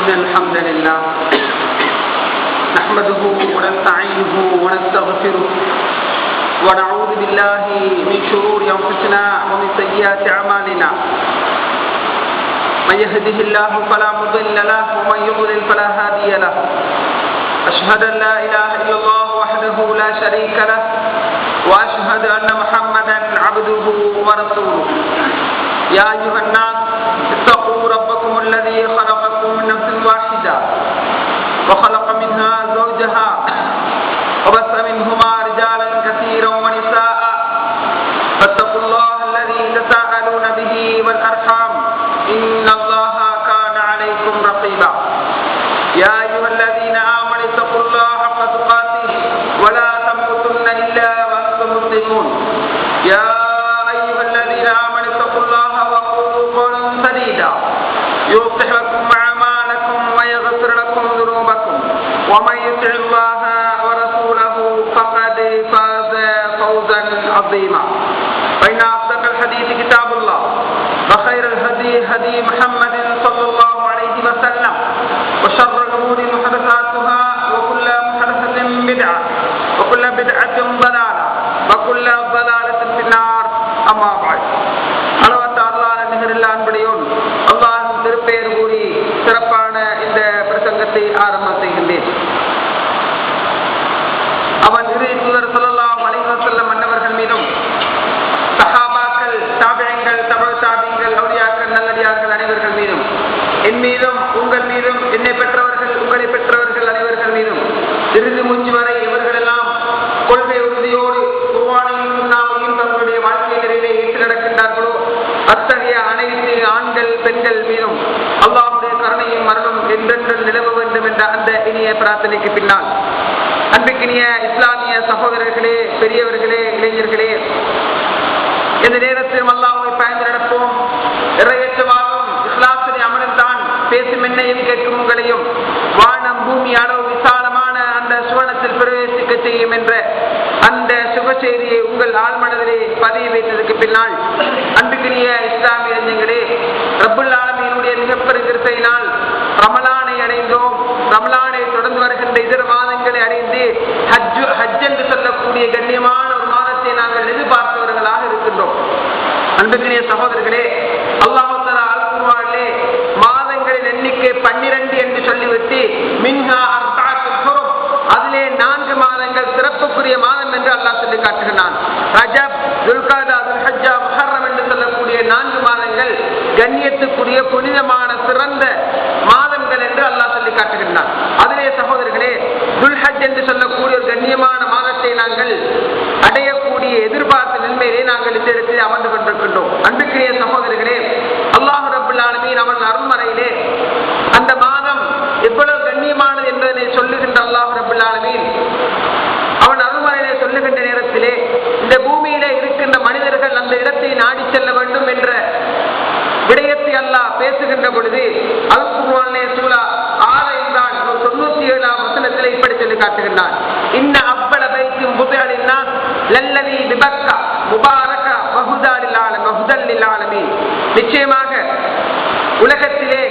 إن الحمد لله نحمده ونستعينه ونستغفره ونعوذ بالله من شرور أنفسنا ومن سيئات أعمالنا من يهده الله فلا مضل له ومن يضلل فلا هادي له أشهد أن لا إله إلا الله وحده لا شريك له وأشهد أن محمدا عبده ورسوله يا أيها الناس اتقوا ربكم الذي خلقكم من نفس واحدة وخلق منها زوجها وبث منهما رجالا كثيرا ونساء فاتقوا الله الذي تساءلون به والأرحام إن الله كان عليكم رقيبا يا أيها الذين آمنوا اتقوا الله حق تقاته ولا تموتن إلا وأنتم مسلمون يا أيها الذين آمنوا اتقوا الله وقولوا قولا سديدا يصلح لكم أعمالكم ويغفر لكم ذنوبكم ومن يطع الله ورسوله فقد فاز فوزا عظيما فإن أصدق الحديث كتاب الله وخير الهدي هدي محمد صلى الله عليه وسلم وشر الأمور محدثاتها وكل محدثة بدعة وكل بدعة ضلالة وكل ضلالة في النار أما بعد அளவற்ற அல்லாஹ் நிகரில் அன்புடையோன் அல்லாஹ்வின் திருப்பெயர் கூறி சிறப்பான இந்த பிரசங்கத்தை ஆரம்பம் செய்கின்றேன். அவன் இறை தூதர் ஸல்லல்லாஹு அலைஹி வஸல்லம் அன்னவர்கள் மீதும் சஹாபாக்கள், தாபிஈன்கள், தபு தாபிஈன்கள், அவுலியாக்கள், நல்லடியார்கள் அனைவர்கள் மீதும், என் மீதும் உங்கள் மீதும், என்னை பெற்றவர்கள் உங்களை பெற்றவர்கள் அனைவர்கள் மீதும் இறுதி மூச்சு வரை இவர்களெல்லாம் கொள்கை உறுதியோடு குர்ஆனையும் சுன்னாவையும் தங்களுடைய வாழ்க்கைகளிலே ஏற்று நடக்கின்றார்களோ அத்தகைய அனைத்து ஆண்கள் பெண்கள் மீதும் அல்லாஹ்வுடைய கருணையும் மரணம் என்றென்றும் நிலவ வேண்டும் என்ற அந்த இனிய பிரார்த்தனைக்கு பின்னால் அன்பிற்கினிய இஸ்லாமிய சகோதரர்களே, பெரியவர்களே, இளைஞர்களே, இந்த நேரத்தில் அல்லாஹ்வை பயந்து நடப்போம். நிறைவேற்றவாகும் இஸ்லாத்தினை அமலில் தான் பேசும் என்னையும் கேட்கும் உங்களையும் வானம் பூமி அளவு விசாலமான அந்த சுவனத்தில் பிரவேசிக்க செய்யும் என்ற அந்த சுப செய்தியை உங்கள் ஆழ்மனதிலே பதிய வைத்ததற்கு பின்னால் அன்புக்குரிய இஸ்லாமிய அறிஞர்களே, ரப்புல் ஆலமீனுடைய மிகப்பெரும் கிருபையினால் ரமலானை அடைந்தோம். ரமலானை தொடர்ந்து வருகின்ற இதர மாதங்களை அடைந்து ஹஜ் என்று சொல்லக்கூடிய கண்ணியமான ஒரு மாதத்தை நாங்கள் எதிர்பார்த்தவர்களாக இருக்கின்றோம். அன்புக்குரிய சகோதரர்களே, அல்லாஹ் தஆலா அல் குர்ஆனிலே மாதங்களின் எண்ணிக்கை 12 என்று சொல்லிவிட்டு மின்ஹா அர்பஅத்துல் ஹுரும், அதிலே 4 மாதங்கள் சிறப்புக்குரிய மாதம் என்று அல்லாஹ் சொல்லி காட்டுகிறான். ரஜப், துல்காதா, துல்ஹஜ்ஜா, முஹர்ரம் என்று சொல்லக்கூடிய 4 மாதங்கள் கண்ணியத்துக்குரிய புனிதமான சிறந்த மாதங்கள் என்று அல்லாஹ் சொல்லி காட்டுகிறான். அதிலே சகோதரர்களே, துல்ஹஜ் என்று சொல்லக்கூடிய ஒரு கண்ணியமான மாதத்தை நாங்கள் அடையக்கூடிய எதிர்பார்த்த நிலைமையிலே நாங்கள் இந்த இடத்தில் அமர்ந்து கொண்டிருக்கின்றோம். அன்புக்குரிய சகோதரர்களே, அல்லாஹ் ரப்புல் ஆலமீன் அவன் அருள்மறையிலே அந்த மாதம் எவ்வளவு கண்ணியமானது என்பதனை சொல்லுகின்ற அல்லாஹ் ரப்புல் ஆலமீன் அவன் அருள்மறையிலே சொல்லுகின்ற நேரத்திலே இந்த பூமியிலே இருக்கின்ற மனிதர்கள் அந்த இடத்தை நாடி செல்ல வேண்டும் என்ற விடயத்தை அல்லாஹ் பேசுகின்ற பொழுது அல் குர்ஆனிலே சூரா 6 என்றால் 97ஆம் வசனத்திலே இப்படி சொல்லி காட்டுகின்றான். இன்ன அவ்வள பைத்தும் புதலின்னா லல்லதி பிபக்கா முபாரக வஹுதலில் ஆலமீன், நிச்சயமாக உலகத்திலே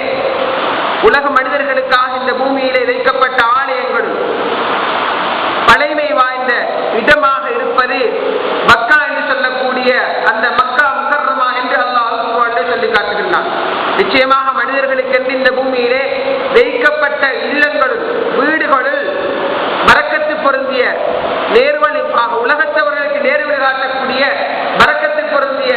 உலக மனிதர்களுக்காக இந்த பூமியிலே வைக்கப்பட்ட ஆலயங்களும் பழைமை வாய்ந்த இடமாக இருப்பது மக்கா என்று சொல்லக்கூடிய அந்த மக்கா முகர்ரமா என்று அல்லாஹ் அல் குர்ஆனிலே சொல்லி காட்டுகின்றான். நிச்சயமாக மனிதர்களுக்கு இந்த பூமியிலே வைக்கப்பட்ட இல்லங்களும் வீடுகளுள் பரக்கத்து பொருந்திய நேர்வழி, உலகத்தவர்களுக்கு நேர்வழி காட்டக்கூடிய பரக்கத்து பொருந்திய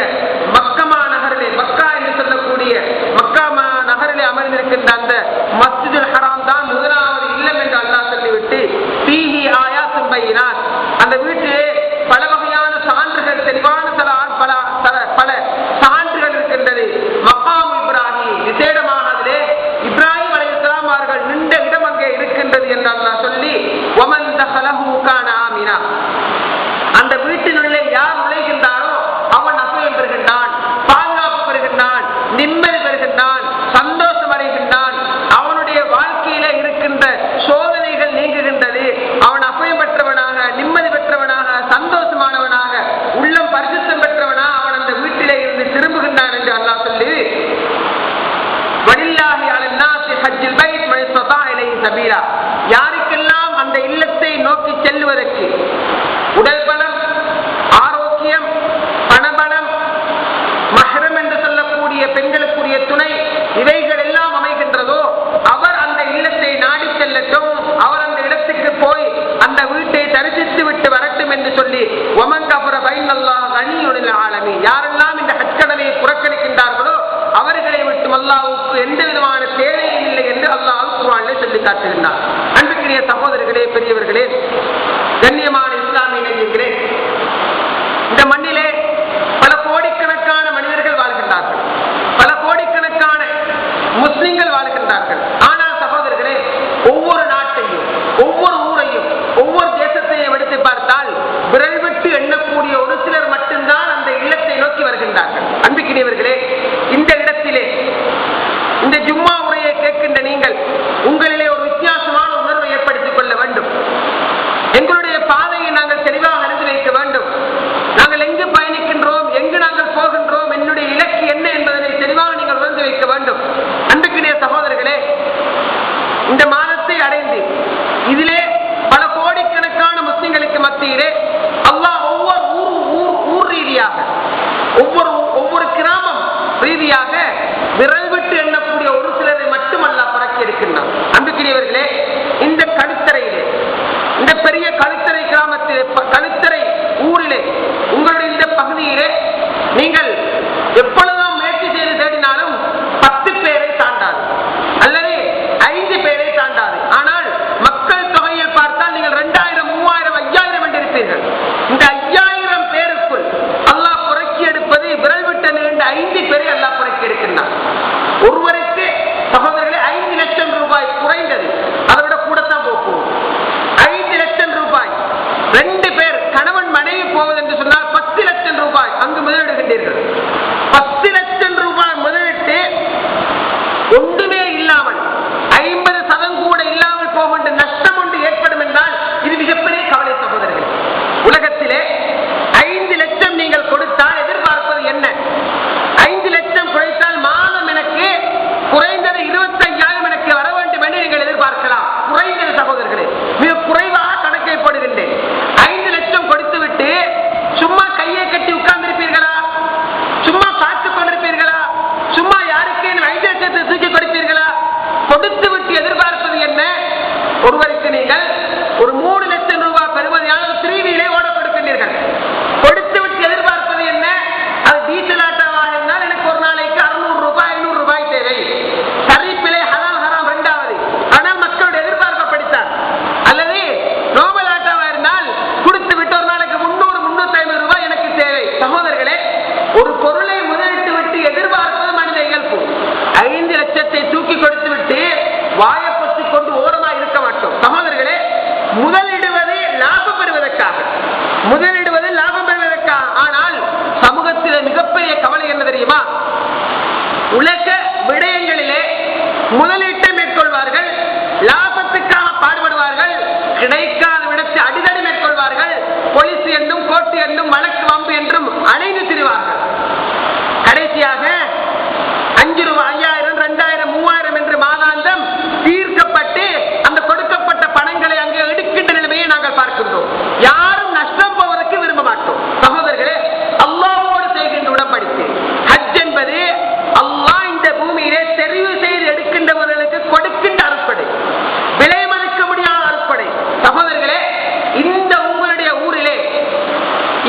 மக்கமா நகரிலே, மக்கா என்று சொல்லக்கூடிய மக்கா நகரிலே அமர்ந்திருக்கின்ற அந்த மஸ்ஜிதுல் ஹராம் தான் முதலாவது இல்லம் என்று அல்லாஹ் சொல்லிவிட்டு ஃபீஹி ஆயாத்தும் பையினாத், அந்த வீட்டிலே பல வகையான சான்றுகள், தெளிவான பல சான்றுகள் இருக்கின்றது. மகாம் இப்ராஹிம், விசேடமாக அதிலே இப்ராஹிம் அலைஹிஸ்ஸலாம் அவர்கள் நின்ற இடம் அங்கே இருக்கின்றது என்று அல்லாஹ் சொல்லி வமன் தஹலஹு கான ஆமினா, அந்த வீட்டினுள்ளே யார் நுழைகின்றாரோ சபீலா. யாருக்கெல்லாம் அந்த இல்லத்தை நோக்கி செல்வதற்கு உடல் பலம், ஆரோக்கியம், பணபலம், மஹ்ரம் என்று சொல்லக்கூடிய பெண்களுக்குரிய துணை, இவைகள் எல்லாம் அமைகின்றதோ அவர் அந்த இல்லத்தை நாடி செல்லட்டும். அவர் அந்த இடத்துக்கு போய் அந்த வீட்டை தரிசித்து விட்டு வரட்டும் என்று சொல்லி யாரெல்லாம் இந்த ஹஜ்கடமையை புறக்கணிக்கின்றார்களோ அவர்களை விட்டு அல்லாஹ்வுக்கு எந்த விதமான தேவையும் இல்லை என்று அல்லாஹ் குர்ஆனிலே சொல்லி காட்டுகின்றார். அன்புக்குரிய சகோதரர்களே, பெரியவர்களே, கண்ணியமான இஸ்லாமிய நெஞ்சங்களே, இந்த மண்ணிலே பல கோடிக்கணக்கான மனிதர்கள் வாழ்கின்றார்கள், பல கோடிக்கணக்கான முஸ்லிம்கள் வாழ்கின்றார்கள். ஆனால் சகோதரர்களே, ஒவ்வொரு நாட்டையும், ஒவ்வொரு ஊரையும், ஒவ்வொரு தேசத்தையும் எடுத்து பார்த்தால் விரல் விட்டு எண்ணக்கூடிய ஒரு சிலர் மட்டும்தான் அந்த இல்லத்தை நோக்கி வருகின்றார்கள். அன்புக்குரியவர்களே, இந்த இடத்திலே இந்த ஜும்மா உரையை கேட்கின்ற நீங்கள் உங்களிலே ஒரு வித்தியாசமான உணர்வை ஏற்படுத்திக் கொள்ள வேண்டும். எங்களுடைய பாதையை நாங்கள் தெளிவாக அறிந்து வைக்க வேண்டும். நாங்கள் எங்கு பயணிக்கின்றோம், எங்கு நாங்கள் போகின்றோம், என்னுடைய இலக்கு என்ன என்பதனை தெளிவாக நீங்கள் உணர்ந்து வைக்க வேண்டும். அன்புக்குரிய சகோதரர்களே, இந்த மாதத்தை அடைந்து இதிலே பல கோடிக்கணக்கான முஸ்லிம்களுக்கு மத்தியிலே அல்லாஹ் ஒவ்வொரு ஊர் ரீதியாக, ஒவ்வொரு கிராமம் ரீதியாக விரல் விட்டு எண்ணக்கூடிய ஒரு சிலரை மட்டும் அல்லாஹ் பறக்கி எடுக்கின்றான். அன்புக்குரியவர்களே, இந்த கழுத்தறையிலே, இந்த பெரிய கழுத்தறை கிராமத்திலே, கழுத்தறை ஊரிலே, உங்களுடைய இந்த பகுதியிலே நீங்கள் எப்பொழுதும் முயற்சி செய்து தேடினாலும் 10 பேரை தாண்டாது, அல்லது 5 பேரை தாண்டாது. ஆனால் மக்கள் தொகையில் பார்த்தால் நீங்கள் 2000, 3000, 5000 என்று இருப்பீர்கள். இந்த 5000 பேருக்குள் அல்லாஹ் புறக்கி எடுப்பது விரல் விட்டு நீண்ட 5 பேரை அல்லாஹ் புறக்கி எடுக்கின்றான். ஒருவருக்கு சகோதரர்களே 5 லட்சம் ரூபாய் குறைந்தது, அதை விட கூடத்தான் போகும். 5 லட்சம் ரூபாய், 2 பேர் கணவன் மனைவி போவது என்று சொன்னால் 10 லட்சம் ரூபாய் அங்கு முதலிடுகின்றீர்கள். 10 லட்சம் ரூபாய் முதலிட்டு ஒன்றுமே இல்லாமல் 50% கூட இல்லாமல் போகின்ற நஷ்டம் ஒன்று ஏற்படும் என்றால் இது மிகப்பெரிய கவலை சகோதரர்கள். உலகத்திலே 5 லட்சம் நீங்கள் கொடுத்தால் எதிர்பார்ப்பது என்ன? 5 லட்சம் குறைத்தால் மாதம் எனக்கு குறைந்தது 25,000 எனக்கு வர வேண்டும் என்று நீங்கள் எதிர்பார்க்கலாம். குறைந்தது சகோதரர்களே, மிக குறைவாக கணக்கை போடுகின்றேன். 5 லட்சம் கொடுத்து விட்டு சும்மா கையை கட்டி உட்கார்ந்திருப்பீர்களா? சும்மா பார்த்துக் கொண்டிருப்பீர்களா? சும்மா யாருக்கு 5 லட்சத்தை தூக்கி கொடுப்பீர்களா? கொடுத்து விட்டு எதிர்பார்ப்பது என்ன? ஒருவருக்கு நீங்கள் ஒரு 3 லட்சம் ரூபாய் பெறுவதையான 3வீலே ஓட கொடுக்கின்றீர்கள். கொடுத்து விட்டு எதிர்பார்ப்பது என்ன? அது டீசல் ஆட்டாவாக இருந்தால் எனக்கு ஒரு நாளைக்கு 600 ரூபாய் 500 ரூபாய் தேவை. சரிப்பிலே ஹலால் ஹராம் 2வது. ஆனால் மக்களுடைய எதிர்பார்ப்பை படித்தார். அல்லது நோபல் ஆட்டாவா இருந்தால் கொடுத்து விட்டு ஒரு நாளைக்கு 300, 350 ரூபாய் எனக்கு தேவை. சகோதரர்களே, ஒரு பொருளை முதலிட்டு விட்டு எதிர்பார்ப்பது மனித இயல்பு. 5 லட்சத்தை தூக்கி கொடுத்து விட்டு வாயை பற்றிக் கொண்டு ஓரமாக இருக்க மாட்டோம். சகோதரர்களே, முதலிடுவது லாபம் பெறுவதற்காக, முதலிடுவது லாபம் பெறுவதற்காக. ஆனால் சமூகத்தில் மிகப்பெரிய கவலை என்ன தெரியுமா? உலக விடயங்களிலே முதலீட்டை மேற்கொள்வார்கள், லாபத்துக்காக பாடுபடுவார்கள், கிடைக்காத விடத்தை அடிதடி மேற்கொள்வார்கள், போலீஸ் என்றும் கோர்ட்டு என்றும் வழக்கு வம்பு என்றும் அலைந்து திரிவார்கள். கடைசியாக 5 ரூபாய், 5000, 2000, 3000 என்று மாதாந்தம் தீர்க்கப்பட்டு அந்த கொடுக்கப்பட்ட பணங்களை அங்கே எடுக்கின்ற நிலைமையை நாங்கள் பார்க்கின்றோம். யாரும் நஷ்டம் போவதற்கு விரும்ப மாட்டோம். சகோதரர்களே, அல்லாஹ்வோடு செய்கின்ற உடன்படிக்கை ஹஜ் என்பது அல்லாஹ் இந்த பூமியிலே தெரிவு செய்து எடுக்கின்றவர்களுக்கு கொடுக்கின்ற அறுப்படை, விலை மதிக்க முடியாத அறுப்படை. சகோதரர்களே, இந்த உங்களுடைய ஊரிலே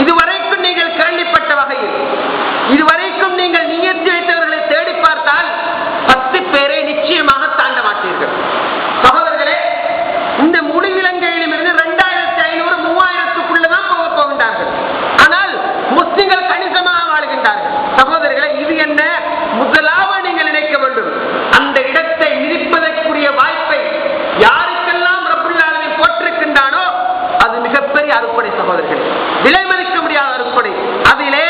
இதுவரைக்கும் நீங்கள் கேள்விப்பட்ட வகையில், இதுவரைக்கும் நீங்கள் நியத்து வைத்தவர்களை தேடி பார்த்தால் 10 பேரை நிச்சயமாக தாண்ட மாட்டீர்கள். சகோதரர்களே, இந்த முழு இலங்கையிலும் இருந்து 2500, 3000க்குள்ளதான் போகின்றார்கள். ஆனால் முஸ்லிம்கள் கணிசமாக வாழ்கின்றார்கள். சகோதரர்களே, இது என்ன? முதலாவது நீங்கள் நினைக்க வேண்டும், அந்த இடத்தை மிதிப்பதற்குரிய வாய்ப்பை யாருக்கெல்லாம் ரப்புல் ஆலமீன் போட்டிருக்கின்றானோ அது மிகப்பெரிய அறுப்படை சகோதரர்களே, விலை மதிக்க முடியாத அறுப்படை. அதிலே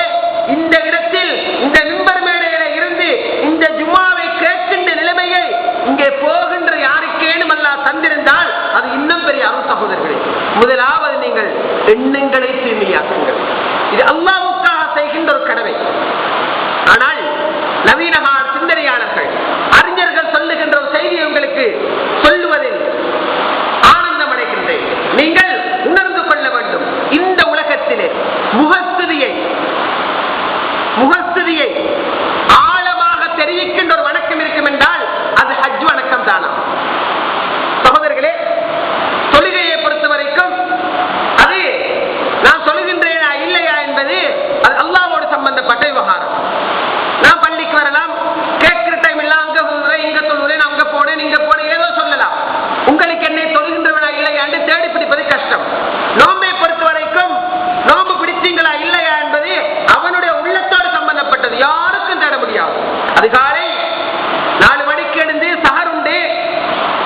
இந்த இடத்தில் இந்த மிம்பர் மேடையில இருந்து இந்த ஜும்மாவை கேட்கின்ற நிலைமையை இங்கே போகின்ற யாருக்கேனும் அல்லாஹ் தந்திருந்தால் அது இன்னும் பெரிய அருள் சகோதரர்களே. முதலாவது நீங்கள் எண்ணங்களை தூய்மையாக்குங்கள். இது அல்லாஹ்வுக்காக செய்கின்ற ஒரு கடமை. ஆனால் நவீனகால சிந்தனையாளர்கள், அறிஞர்கள் சொல்லுகின்ற ஒரு செய்தியை உங்களுக்கு சொல்லுவதில் அதிகாலை 4 மணிக்கு எழுந்து சஹர் உண்டு,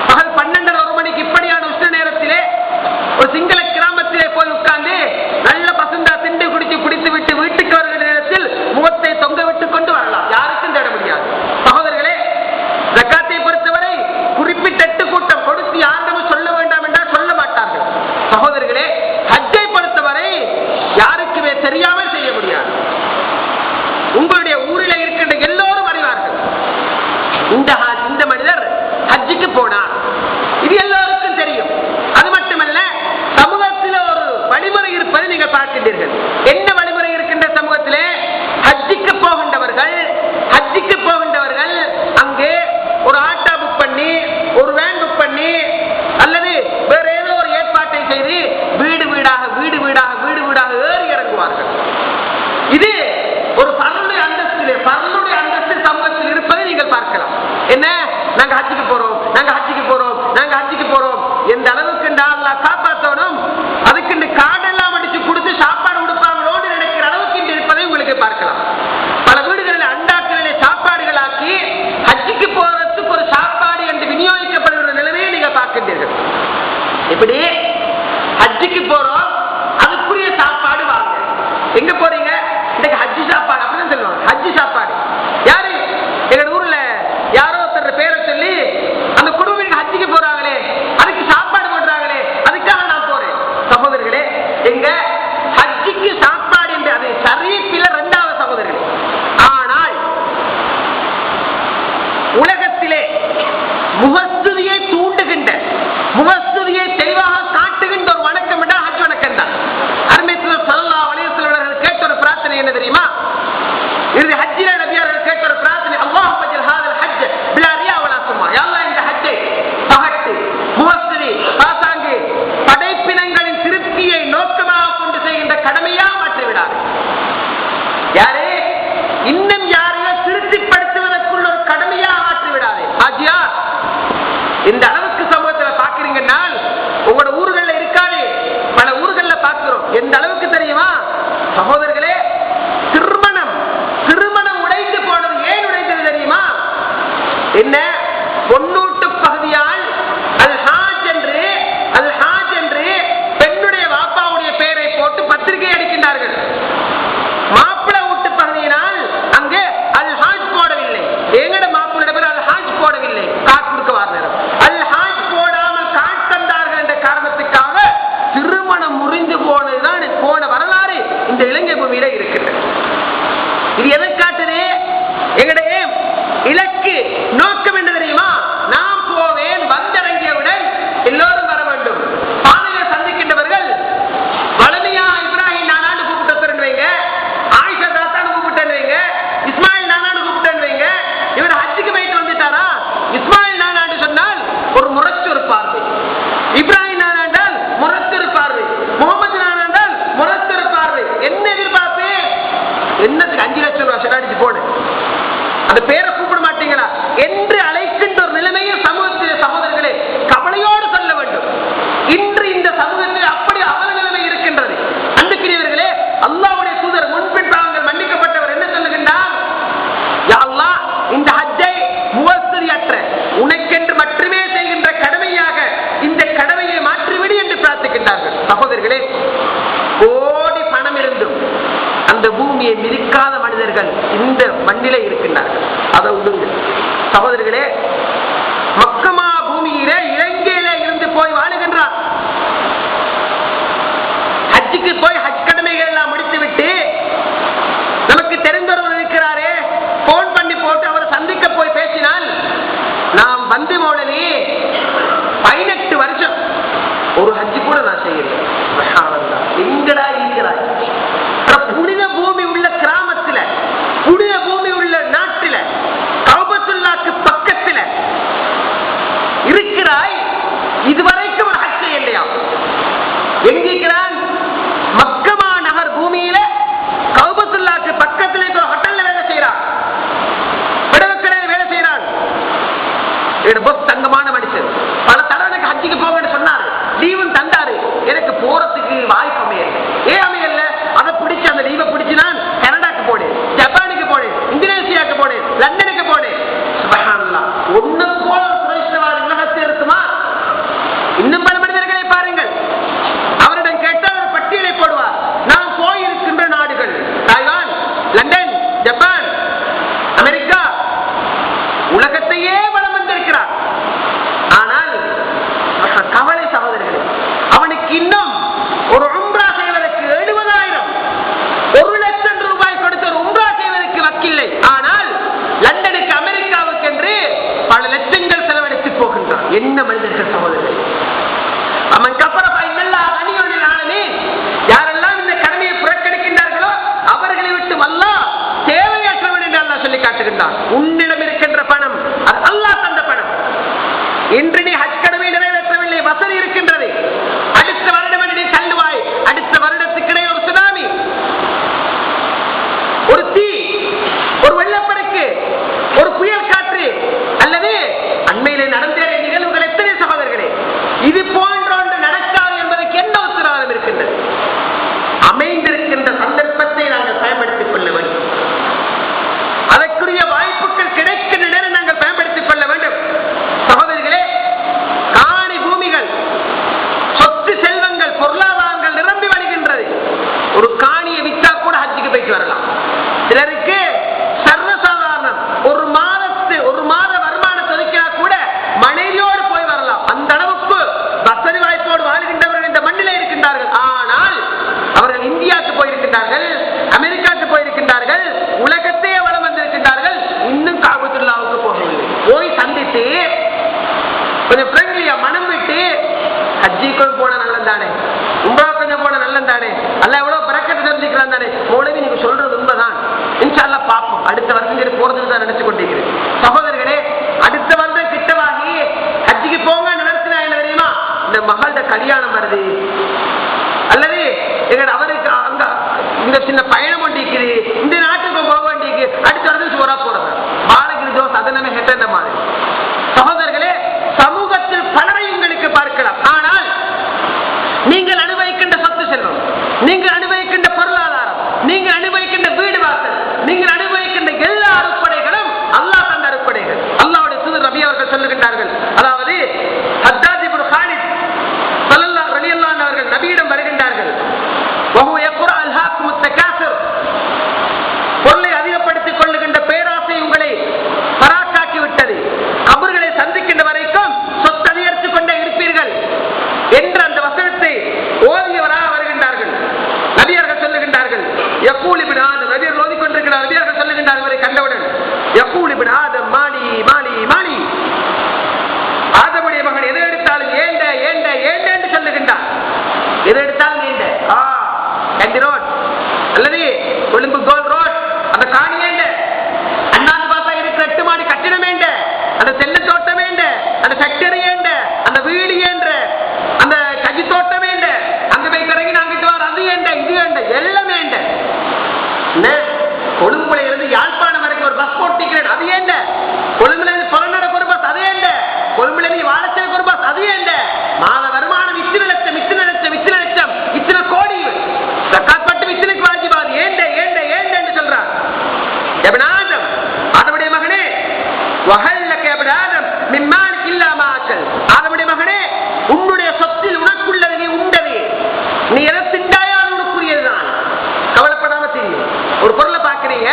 பகல் 12 1 மணிக்கு இப்படியான உஷ்ண நேரத்திலே ஒரு சிங்கள கிராமத்திலே போய் உட்கார்ந்து நல்ல பசுந்தா திண்டு குடித்து விட்டு வீட்டுக்கு வருகிற நேரத்தில் முகத்தை தொங்க விட்டுக் கொண்டு வரலாம். யாருக்கும் தேட முடியாது. சகோதரர்களே, ஜக்காத்தை பொறுத்தவரை குறிப்பிட்ட 8 கூட்டம் கொடுத்து யாரிடமும் சொல்ல வேண்டாம் என்றால் சொல்ல மாட்டார்கள். சகோதரர்களே, ஹஜ்ஜை பொறுத்தவரை யாருக்குமே தெரியாமல் செய்ய முடியாது. உங்களுடைய ஊரில் இருக்கின்ற எல்லோரும் அறிவார்கள். இந்த மனிதர் ஹஜ்ஜுக்கு போனார், இது எல்லோருக்கும் தெரியும். அது மட்டுமல்ல, சமூகத்தில் ஒரு வழிமுறை இருப்பதை நீங்கள் பார்க்கின்றீர்கள். என்ன வழிமுறை இருக்கின்ற சமூகத்திலே? ஹஜ்ஜுக்கு போகின்றவர்கள் அங்கே ஒரு ஆட்டோ புக் பண்ணி, ஒரு வேன் புக் பண்ணி, அல்லது வேற ஏதோ ஒரு ஏற்பாட்டை செய்து வீடு வீடாக ஏறி இறங்குவார்கள். இது ஒரு பரலுடைய அந்தஸ்து சமூகத்தில் இருப்பதை நீங்கள் பார்க்கலாம். என்ன, நாங்க ஹஜ்ஜுக்கு போறோம் எந்த அளவுக்கு அல்லாஹ் காப்பாற்றணும், அதுக்கு காடெல்லாம் அடிச்சு கொடுத்து சாப்பாடு கொடுப்பாங்களோன்னு நினைக்கிற அளவுக்கு இன்று இருப்பதை உங்களுக்கு பார்க்கலாம். பல வீடுகளில் அண்டாக்களிலே சாப்பாடுகளாக்கி ஹஜ்ஜுக்கு போறதுக்கு ஒரு சாப்பாடு என்று விநியோகிக்கப்படுகிற நிலைமையை நீங்க பார்க்கின்றீர்கள். இப்படி ஹஜ்ஜுக்கு போறோம், அதுக்குரிய சாப்பாடு வாங்க. எங்க போறீங்க? இன்னைக்கு ஹஜ்ஜு சாப்பாடு அப்படின்னு சொல்லுவாங்க. ஹஜ்ஜு சாப்பாடு யாரு? எங்க ஊர்ல யாரோ ஒருத்தர் பேரை சொல்லி அந்த குடும்பம் ஹஜ்ஜுக்கு போறாங்களே, அதுக்கு சாப்பாடு போடுறாங்களே, அதுக்காக நான் போறேன். சகோதரர்களே, எங்க ஹஜ்ஜுக்கு சாப்பாடு என்று அது ஷரீஃபில 2வது சகோதரர்களே. ஆனால் உலகத்திலே முகஸ்துதியை தூண்டுகின்ற, முகஸ்துதியை தெளிவாக காட்டுகின்ற ஒரு வணக்கம் என்றால் ஹஜ் வணக்கம் தான். அருமை தூதர் ஸல்லல்லாஹு அலைஹி வஸல்லம் அவர்கள் கேட்ட ஒரு பிரார்த்தனை என்ன தெரியுமா? இறுதி ஹஜ்ஜில நபி அவர்கள் கேட்ட ஒரு பிரார்த்தனை, அல்லாஹும்ம ஜல் ஹாதல் ஹஜ் பிலா ரியா வலா சும்மா. யா அல்லாஹ், இந்த ஹஜ்ஜை பகட்டு, முகஸ்துதி, பாசாங்கு, படைப்பினங்களின் திருப்தியை நோக்கமாக கொண்டு செய்கின்ற கடமையா மாற்றிவிடாது. யாரே இன்னும் யாரையோ திருப்திப்படுத்துவதற்குள்ள ஒரு கடமையா மாற்றிவிடாது. ஹஜ்ஜியா இந்த அளவுக்கு சமூகத்தில் பாக்குறீங்கன்னா உங்களோட ஊர்களில் இருக்காது, பல ஊர்களில் பார்க்கிறோம். எந்த அளவுக்கு தெரியுமா சகோதரர்களே? திருமணம் உடைந்து போனது. ஏன் உடைந்தது தெரியுமா? என்ன, பொன்னூட்டு பகுதியால் அல் ஹாஜ் என்று பெண்ணுடைய வாப்பாவுடைய பெயரை போட்டு பத்திரிகை அடிக்கின்றார்கள். மாப்பிள வீட்டு பகுதியினால் அங்கே அல் ஹாஜ் போடவில்லை. எங்கட மாப்பிள பேர் அல் ஹாஜ் போடவில்லை, காசு கொடுக்க வார்னர். அல் ஹாஜ் போடாமல் காசு தந்தார்கள் என்ற காரணத்துக்காக திருமணம் முறிந்து போனதுதான் போன வரலாறு இந்த இலங்கை பூமியில இருக்கிறது. இது எதை காட்டுது? எங்களுடைய இலக்கு நோக்கம் என்ன தெரியுமா? நான் போவேன், வந்திறங்கியவுடன் எல்லோரும் வர வேண்டும். பாதையை சந்திக்கின்றவர்கள் வளமையா இப்ராஹிம் நானாண்டு கூப்பிட்டு வைங்க, ஆயிஷா தாத்தான்னு கூப்பிட்டு வைங்க, இஸ்மாயில் நானாண்டு கூப்பிட்டு வைங்க. இவர் ஹஜ்ஜுக்கு போயிட்டு வந்துட்டாரா? இஸ்மாயில் நானாண்டு சொன்னால் ஒரு முறைச்சொரு பார்வை, இப்ராஹிம் நானாண்டால் முறைச்சொரு பார்வை, முகமது நானாண்டால் முறைச்சொரு பார்வை. என்ன எதிர்பார்ப்பு? என்னத்துக்கு 5 லட்சம் ரூபாய் செலவழிச்சு போன அந்த பேரை கூப்பிட மாட்டீங்களா என்று அழைக்கின்ற ஒரு நிலைமையில் சமூகத்தில் சகோதரர்களே கவலையோடு சொல்ல வேண்டும். இன்று இந்த சமூகத்தில் அப்படி அவல நிலைமை இருக்கின்றது. அன்புக்குரியவர்களே, அல்லாஹ்வுடைய தூதர் முன்பின் பாவங்கள் மன்னிக்கப்பட்டவர் என்ன சொல்லுகின்றார்? யா அல்லாஹ், இந்த ஹஜ்ஜை முவஸ்ஸியற்ற உனக்கென்று மட்டுமே செய்கின்ற கடமையாக இந்த கடமையை மாற்றிவிடு என்று பிரார்த்திக்கின்றார்கள். சகோதரர்களே, கோடி பணம் இருந்தும் அந்த பூமியை மிதிக்காத மனிதர்கள் இந்த மண்ணிலே இருக்கின்றார்கள். அதை விடுங்க சகோதரர்களே. மக்கமா பூமியிலே இலங்கையிலே இருந்து போய் வாழுகின்றார். ஹஜ்ஜுக்கு போய் ஹஜ் கடமைகள் எல்லாம் முடித்துவிட்டு நமக்கு தெரிந்தவர் இருக்கிறாரே, போன் பண்ணி போட்டு அவரை சந்திக்க போய் பேசினால், நாம் வந்து மோடலி 18 வருஷம் ஒரு ஹஜ்ஜு கூட நான் செய்கிறேன். எங்கடா இருக்கிறாய்? புனித பூமி உள்ள கிராமத்தில், புனித பூமி உள்ள நாட்டில், கஅபத்துல்லாஹ்க்கு பக்கத்தில் இருக்கிறாய், இதுவரைக்கும் ஒரு ஹஜ் இல்லையா? எங்கிருக்கிறான்? மக்கமா நகர் பூமியில கஅபத்துல்லாஹ்க்கு பக்கத்தில் ஒரு ஹோட்டல்ல வேலை செய்யறான், விடவக்கடையில் வேலை செய்யறான். தங்கமான மனுஷன். பல தடவை ஹஜ்ஜுக்கு போங்கன்னு சொன்னாரு, லீவும் தந்தாரு. எனக்கு போறதுக்கு வாய்ப்பு அமையல. ஏன் அமையல? அதை பிடிச்சு அந்த லீவை பிடிச்சு நான் கனடாக்கு போனேன், ஜப்பானுக்கு போனேன், இந்தோனேசியாவுக்கு போனேன், லண்டனுக்கு என்ன மனிதர்கள் சகோதரர்கள். அவன் கப்பரப்பா இன்னெல்லாம் அணியோனில் ஆனனே, யாரெல்லாம் இந்த கடமையை புறக்கணிக்கின்றார்களோ அவர்களை விட்டு அல்லாஹ் தேவையற்றவன் என்று அல்லாஹ் சொல்லி காட்டுகின்றான். உன்னிடம் இருக்கின்ற பணம் அது அல்லாஹ் தந்த பணம். இன்று நீ ஹஜ் கடமை நிறைவேற்றவில்லை, வசதி இருக்கின்றது, அடுத்த வருடம் நீ தள்ளுவாய். அடுத்த வருடத்துக்கிடையே ஒரு சுனாமி, ஒரு தீ, ஒரு வெள்ளப்பெருக்கு, ஒரு புயல் காற்று, அல்லது அண்மையிலே நடந்தேற நிகழ்வுகள் எத்தனை சகோதரர்களே. இது போன்ற ஒன்று நடக்காது என்பதற்கு என்ன உத்தரவாதம் இருக்கின்றது? அமைந்திருக்கின்ற சந்தர்ப்பத்தை நாங்கள் பயன்படுத்திக் கொள்ள வேண்டும். அதற்குரிய வாய்ப்புகள் கிடைக்கின்ற நேரம் நாங்கள் பயன்படுத்திக் கொள்ள வேண்டும். சகோதரிகளே, காணி பூமிகள், சொத்து செல்வங்கள், பொருளாதாரங்கள் நிரம்பி வருகின்றது. ஒரு காணியை விற்றா கூட ஹஜ்ஜுக்கு போயிட்டு வரலாம். சிலருக்கு சர்வசாதாரணம் ஒரு மாத வருமானத்தை ஒதுக்கினா கூட மனைவியோடு போய் வரலாம். அந்த அளவுக்கு வசதி வாய்ப்போடு வாழ்கின்றவர்கள் இந்த மண்ணிலே இருக்கின்றார்கள். ஆனால் அவர்கள் இந்தியாவுக்கு போயிருக்கின்றார்கள், அமெரிக்காவுக்கு போயிருக்கின்றார்கள், உலகத்தையே வளம் வந்திருக்கின்றார்கள். இன்னும் காபத்துல்லாவுக்கு போகவில்லை. போய் சந்தித்து கொஞ்சம் ஃப்ரெண்ட்லியா மனம் விட்டு ஹஜ்ஜிக்கு போன நல்லம் தானே, உம்ரா கொஞ்சம் போன நல்லம் தானே, அல்ல எவ்வளவு பரக்கத்தை தெரிஞ்சுக்கிறான் தானே. மௌலவி நீங்க சொல்றது உண்மைதான், இன்ஷா அல்லாஹ் பார்ப்போம், அடுத்த வருஷம் போறதுன்னு தான் நினைச்சு கொண்டிருக்கிறேன். சகோதரர்களே, அடுத்த வருடம் கிட்டவாகி ஹஜ்ஜிக்கு போங்க நினைச்சினா என்ன தெரியுமா, இந்த மகளோட கல்யாணம் வருது, அல்லது எங்க அவருக்கு அங்க இந்த சின்ன பயணம் ஒண்டிக்குது, இந்த நாட்டுக்கு போக வேண்டியது, அடுத்த வருஷம் சோறா போறது பாலகிரி ஜோஸ் அதனமே ஹெட்ட மாதிரி. சகோதரர்களே, சமூகத்தில் பலரை உங்களுக்கு பார்க்கலாம். ஆனால் நீங்கள் அனுபவிக்கின்ற சொத்து செல்வம், நீங்கள் அனுபவிக்கின்ற பொருளாதாரம், நீங்கள் அனுபவிக்கின்ற வீடு வாசல், நீங்கள் அனுபவிக்கின்ற எல்லா அறுப்படைகளும் அல்லாஹ் தந்த அறுப்படைகள். அல்லாஹ்வுடைய தூதர் நபி அவர்கள் சொல்லுகின்றார்கள், அதாவது ஹத்தாஜ் இப்னு காலித் ரலியல்லாஹு அன்ஹு அவர்கள் நபியிடம் வருகின்றார்கள். வஹுவ யக்ரா அல்ஹாக்குமுத் தகாசுர், பொருளை அதிகப்படுத்திக் கொள்ளுகின்ற பேராசை உங்களை பராக்காக்கி விட்டது, கபர்களை சந்திக்கின்ற வரைக்கும் சொத்து அதிகரித்துக் கொண்டே இருப்பீர்கள் என்ற அந்த வசனத்தை ஓதியவராக வருகின்றார்கள். நபியர்கள் சொல்லுகின்றார்கள், யக்கூல் இப்னு ஆதம், நபியர்கள் ஓதிக்கொண்டிருக்கிறார். நபியர்கள் சொல்லுகின்றார்கள் இவரை கண்டவுடன், யக்கூல் இப்னு ஆதம் மாலி மாலி மாலி, ஆதமுடைய மகன் எதை எடுத்தாலும் ஏண்ட ஏண்ட ஏண்ட என்று சொல்லுகின்றார். எதை எடுத்தாலும் ஏண்ட, கண்டி ரோட் அல்லது கொழும்பு கோல் ரோட், அந்த காணி ஏண்ட, அண்ணாந்து பார்த்தா இருக்கிற 8 மாடி கட்டிடம் ஏண்ட, அந்த தென்னை தோட்டம் ஏண்ட, அந்த ஃபேக்டரி ஏண்ட, அந்த வீடு ஏண்ட, அந்த கஜி தோட்டம் ஏண்ட, அங்க போய் கறங்கி நாங்கிட்டு வர அது ஏண்ட, இது ஏண்ட, எல்லாம் ஏண்ட. கொழும்புல இருந்து யாழ்ப்பாணம் வரைக்கும் ஒரு பஸ் போட்டிக்கிறேன், அது ஏண்ட. கொழும்புல இருந்து பொலநடக்கு ஒரு பஸ், அது ஏண்ட. கொழும்புல இருந்து வாழச்சலுக்கு ஒரு பஸ், அது ஏண்ட. மாத வருமானம் இத்தனை லட்சம் இத்தனை லட்சம் இத்தனை லட்சம் இத்தனை கோடி, ஜக்காத் மட்டும் இத்தனைக்கு வாஜிபாது, ஏண்ட ஏண்ட ஏண்ட என்று சொல்றார். எபனாதம், ஆதமுடைய மகனே, வஹல்லக எபனாதம் மிம்மாலிக் இல்லா மா அக்கல், ஆதமுடைய மகனே, உன்னுடைய சொத்தில் உனக்குள்ளது நீ உண்டது, நீ எதை திண்டாயால் உனக்குரியதுதான், கவலைப்படாம தெரியும். ஒரு பொருளை பார்க்கிறீங்க,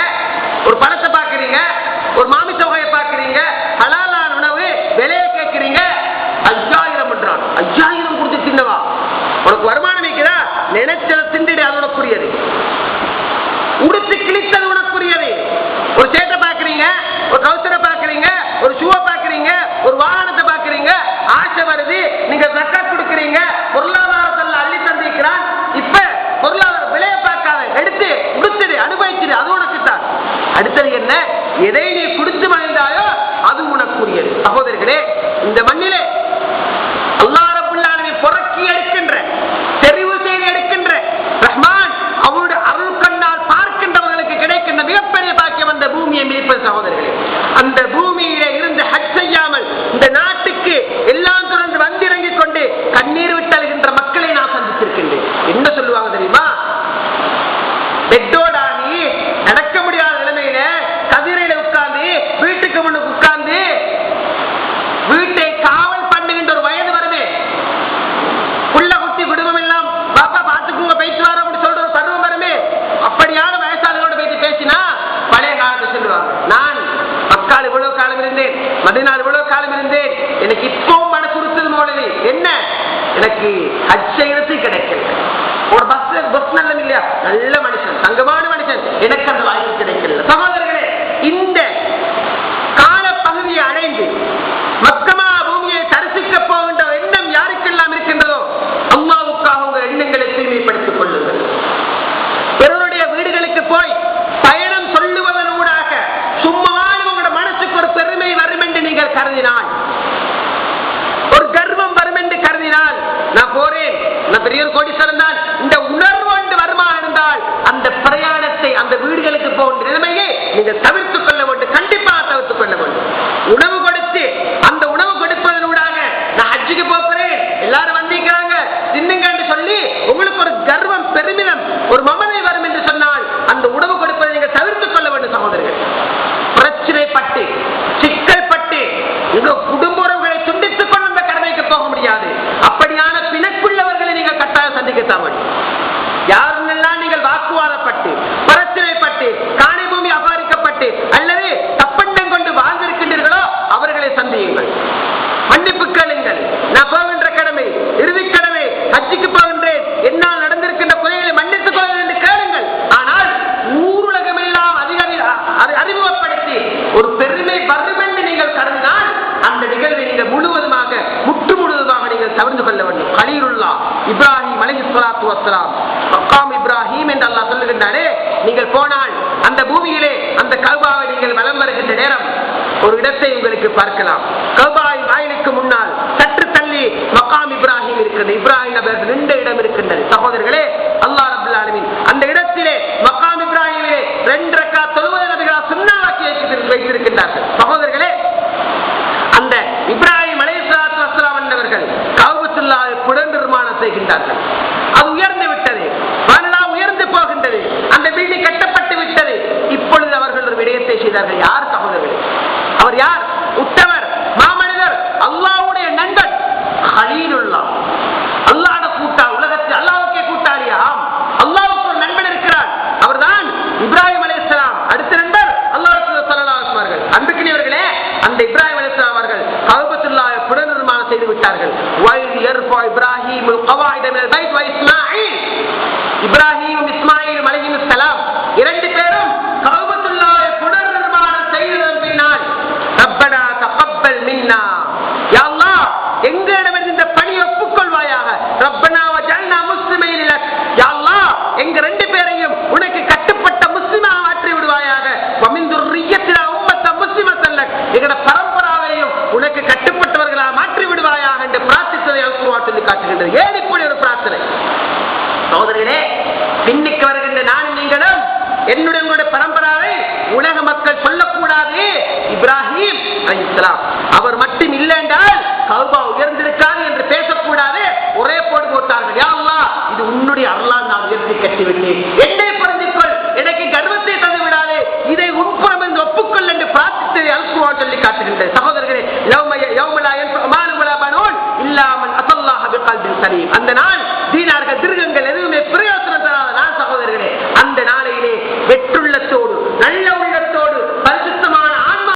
ஒரு பணத்தை பார்க்கிறீங்க, ஒரு மாமிச வகையை பார்க்கிறீங்க, ஹலாலான உணவு விலையை கேட்கிறீங்க, 5000 பண்றான், 5000 கொடுத்து தின்னவா, உனக்கு வருமானம் வைக்கிறா, நினைச்சதை திண்டிடு, அது உனக்குரியது. உடுத்து கிழித்தது உனக்குரியது. ஒரு சேட்டை பார்க்கிறீங்க, ஒரு கவுசரை பார்க்கிறீங்க, ஒரு ஷூவை பார்க்கிறீங்க, ஒரு வாகனத்தை பார்க்கிறீங்க, ஆசை வருது, நீங்க ஜக்காத் கொடுக்கிறீங்க, பொருளாதாரத்தில் அள்ளி தந்திருக்கிறான். இப்ப பொருளாதார விலையை பார்க்காத, எடுத்து உடுத்துடு, அனுபவிச்சுடு, அது உனக்கு தான். அடுத்தது என்ன, எதை நீ கொடுத்து மகிழ்ந்தாயோ அது உனக்குரியது. சகோதரர்களே, இந்த மண்ணிலே அல்லாஹ் ரப்பல் ஆலமீன் பொறுக்கி எடுக்கின்ற, தெரிவு செய்து எடுக்கின்ற ரஹ்மான் அவருடைய அருள் கண்ணால் பார்க்கின்றவர்களுக்கு கிடைக்கின்ற மிகப்பெரிய பாக்கியம் அந்த பூமியை மிதிப்பது. சகோதரர்களே, அந்த பூமியிலே இருந்து ஹஜ் செய்யாமல் இந்த நாட்டுக்கு எல்லாம் தொடர்ந்து வந்திறங்கிக் கொண்டு கண்ணீர் விட்டழுகின்ற மக்களை நான் சந்தித்திருக்கின்றேன். என்ன சொல்லுவாங்க தெரியுமா, பெட்டோடாகி நடக்க முடியாத நிலைமையில கதிரையில உட்கார்ந்து, வீட்டுக்கு முன்னுக்கு உட்கார்ந்து, வீட்டை காவல் பண்ணுகின்ற ஒரு வயது வருமே, புள்ள குட்டி குடும்பம் எல்லாம் பாப்பா பாத்துக்குங்க போயிட்டு வர அப்படி சொல்ற ஒரு பருவம் வருமே, அப்படியான வயசாளர்களோட போயிட்டு பேசினா பழைய காலத்தை சொல்லுவாங்க, நான் மக்கால் இவ்வளவு காலம் இருந்தேன், மதீனாவில் இவ்வளவு காலம் இருந்தேன், எனக்கு இப்பவும் மனசு உறுத்தது போலவே, என்ன எனக்கு ஹஜ் செய்யறதுக்கு கிடைக்கல. ஒரு பஸ் நல்ல இல்லையா, நல்ல மனுஷன், தங்கமான மனுஷன், எனக்கு அந்த வாய்ப்பு கிடைக்கல. சகோதரர்களே, இந்த கால பகுதியை அடைந்து மக்கமா பூமியை தரிசிக்க பெரிய ஒரு கோடீஸ்வரன் தான். இந்த உணர்வு கொண்டு வருமானம் இருந்தால் அந்த பிரயாணத்தை அந்த வீடுகளுக்கு போகின்ற நிலைமையை நீங்கள் தவிர்த்துக் கொள்ள வேண்டும், கண்டிப்பாக தவிர்த்துக் கொள்ள வேண்டும். உணவு கொடுத்து அந்த உணவு கொடுப்பதனூடாக நான் ஹஜ்ஜுக்கு போகிறேன், எல்லாரும் வந்திருக்கிறாங்க தின்னுங்க என்று சொல்லி உங்களுக்கு ஒரு கர்வம், பெருமிதம், ஒரு மமதை வரும் என்று சொன்னால் அந்த உணவு கொடுப்பதை நீங்கள் தவிர்த்துக் கொள்ள வேண்டும் சகோதரர்கள். பிரச்சனைப்பட்டு சிக்கல் பட்டு குடும்ப உறவுகளை துண்டித்துக் கொண்டு அந்த கடமைக்கு போக முடியாது. அப்படியான பிணக்குள்ளவர்களை நீங்கள் கட்டாயம் சந்திக்கத்தான் வேண்டும். யாரெல்லாம் நீங்கள் வாக்குவாதப்பட்டு பிரச்சனைப்பட்டு காணி பூமி அபாரிக்கப்பட்டு அல்லது தப்பண்டம் கொண்டு வாழ்ந்திருக்கின்றீர்களோ அவர்களை சந்தியுங்கள், மன்னிப்பு கேளுங்கள். நான் போகின்ற கடமை இறுதி கடமை, ஹஜ்ஜுக்கு போகின்றேன், என்னால் நடந்திருக்கின்ற குறைகளை மன்னித்துக் கொள்ளுங்கள் என்று கேளுங்கள். ஆனால் ஊருலகம் எல்லாம் அறிமுகப்படுத்தி ஒரு பெருமை வரும் என்று நீங்கள் கருதினால் அந்த நிகழ்வை நீங்கள் முழுவதுமாக முற்று முழுவதுமாக நீங்கள் தவிர்த்து கொள்ள வேண்டும். கலீலுல்லாஹ் இப்ராஹிம் அலைஹிஸ்ஸலாத்து வஸ்ஸலாம், மக்காம் இப்ராஹிம் என்று அல்லாஹ் சொல்லுகின்றாரே, நீங்கள் போனால் அந்த பூமியிலே அந்த கஅபாவை நீங்கள் வலம் வருகின்ற நேரம் ஒரு இடத்தை உங்களுக்கு பார்க்கலாம். கஅபாவின் வாயிலுக்கு முன்னால் சற்று தள்ளி மக்காம் இப்ராஹிம் இருக்கிறது. இப்ராஹிம் நபர் ரெண்டு இடம் இருக்கின்றது சகோதரர்களே. அல்லாஹ் ரப்பல் ஆலமீன் அந்த இடத்திலே மக்காம் இப்ராஹிமிலே 2 ரக்காத் தொழுவது நபிகளார் சுன்னத்தாக்கி வைத்திருக்கின்றார்கள் சகோதரர்களே. அந்த இப்ராஹிம் அலைஹிஸ்ஸலாத்து வஸ்ஸலாம் என்பவர்கள் கஅபத்துல்லாஹை புனர் நிர்மாணம் செய்கின்றார்கள். அது உயர்ந்து விட்டது, வானலாம் உயர்ந்து போகின்றது, அந்த பில்டிங் கட்டப்பட்டு விட்டது. இப்பொழுது அவர்கள் ஒரு விடயத்தை செய்தார்கள். யார் சகோதரர்களே? அவர் யார்? உத்தவர், மாமனிதர், அல்லாஹ்வுடைய நண்பன் கலீலுல்லாஹ். அல்லாஹ்வுடைய கூட்டாளி, உலகத்தில் அல்லாஹ்வுக்கே கூட்டாளியா? அல்லாஹ்வுக்கு ஒரு நண்பன் இருக்கிறார், அவர்தான் இப்ராஹிம் அலைஹிஸ்ஸலாம். அடுத்த நண்பர் அல்லாஹ் ரசூல் ஸல்லல்லாஹு அலைஹி வஸல்லம். அன்புக்குரியவர்களே, அந்த இப்ராஹிம் அலைஹிஸ்ஸலாம் அவர்கள் கஅபத்துல்லாஹை புனர்நிர்மாணம் செய்து விட்டார்கள். வைத் யர்ஃபு இப்ராஹீமுல் கவாயித மினல் பைத் வ இஸ்மாஈல். இப்ராஹீம் இஸ்மாயில் அலைஹிஸ்ஸலாம் இரண்டு பேரும் கஅபத்துல்லாஹை புனர்நிர்மாணம் செய்ததன் பின்னால் ரப்பனா தகப்பல் மின்னா, யா அல்லாஹ் எங்களிடம் இந்த பணியை ஒப்புக்கொள்வாயாக. ரப்பனா வஜஅல்னா முஸ்லிமீன் லக், யா அல்லாஹ் எங்க ரெண்டு பேரையும் உனக்கு கட்டுப்பட்ட முஸ்லிமாக மாற்றி விடுவாயாக. வ மின் துர்ரிய்யத்தினா உம்மத்தன் முஸ்லிமத்தன் லக், எங்கட பரம்பராவையும் உனக்கு கட்டுப்பட்டவர்களாக மாற்றி விடுவாயாக என்று பிரார்த்தித்ததை அல்குர்ஆன் சொல்லி காட்டுகின்றது. ஏன் இப்படி ஒரு பிரார்த்தனை சகோதரர்களே? பின்னுக்கு வருகின்ற நானும் நீங்களும் என்னுடைய உங்களுடைய பரம்பராவை உலக மக்கள் சொல்லக்கூடாது. இப்ராஹிம் அலைஹிஸ்ஸலாம் அவர் மட்டும் இல்லை என்றால் கஅபா உயர்ந்திருக்காது என்று பேசக்கூடாது. ஒரே போடு போட்டார்கள், யா அல்லாஹ் இது உன்னுடைய அருளால் நான் உயர்த்தி கட்டிவிட்டேன்